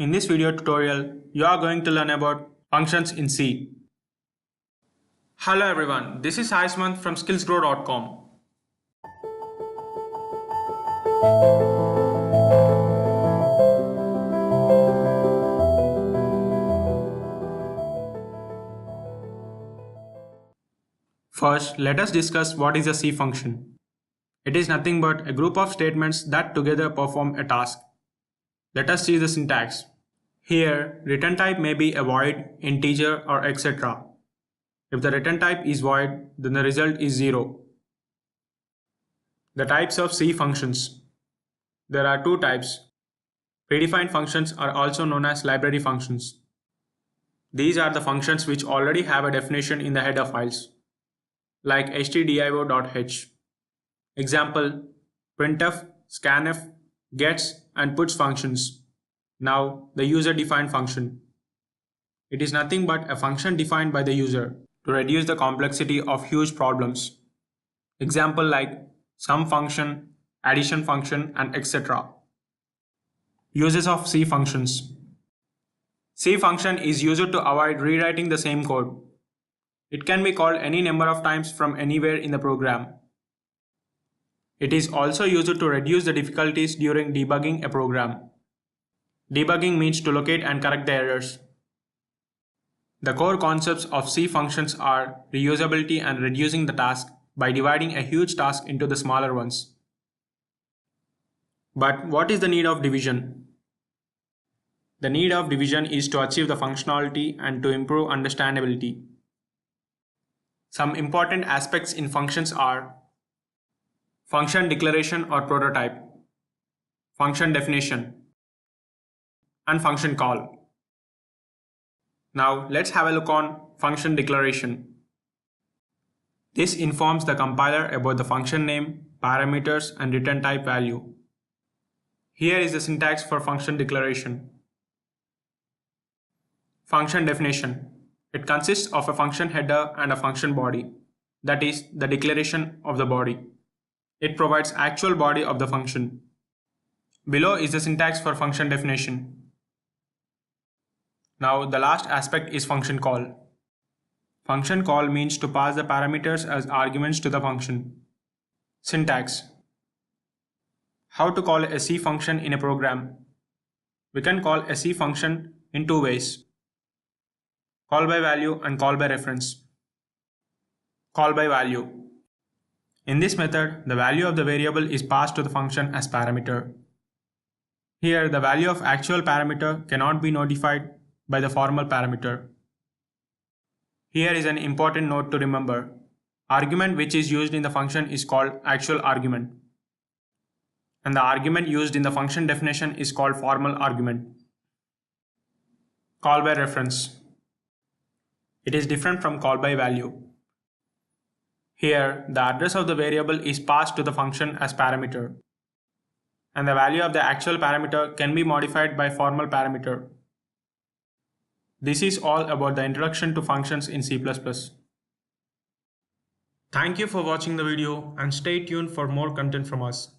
In this video tutorial, you are going to learn about functions in C. Hello everyone, this is Aisman from skillsgrow.com. First, let us discuss what is a C function. It is nothing but a group of statements that together perform a task. Let us see the syntax. Here, return type may be a void, integer, or etc. If the return type is void, then the result is 0. The types of C functions. There are two types. Predefined functions are also known as library functions. These are the functions which already have a definition in the header files, like stdio.h. Example, printf, scanf, gets, and puts functions. Now, the user-defined function. It is nothing but a function defined by the user to reduce the complexity of huge problems. Example like sum function, addition function, and etc. Uses of C functions. C function is used to avoid rewriting the same code. It can be called any number of times from anywhere in the program. It is also used to reduce the difficulties during debugging a program. Debugging means to locate and correct the errors. The core concepts of C functions are reusability and reducing the task by dividing a huge task into the smaller ones. But what is the need of division? The need of division is to achieve the functionality and to improve understandability. Some important aspects in functions are function declaration or prototype, function definition, and function call. Now let's have a look on function declaration. This informs the compiler about the function name, parameters, and return type value. Here is the syntax for function declaration. Function definition. It consists of a function header and a function body, that is, the declaration of the body. It provides actual body of the function. Below is the syntax for function definition. Now the last aspect is function call. Function call means to pass the parameters as arguments to the function. Syntax. How to call a C function in a program? We can call a C function in two ways: call by value and call by reference. Call by value. In this method, the value of the variable is passed to the function as parameter. Here, the value of actual parameter cannot be notified by the formal parameter. Here is an important note to remember. Argument which is used in the function is called actual argument, and the argument used in the function definition is called formal argument. Call by reference. It is different from call by value. Here, the address of the variable is passed to the function as parameter, and the value of the actual parameter can be modified by formal parameter. This is all about the introduction to functions in C++. Thank you for watching the video and stay tuned for more content from us.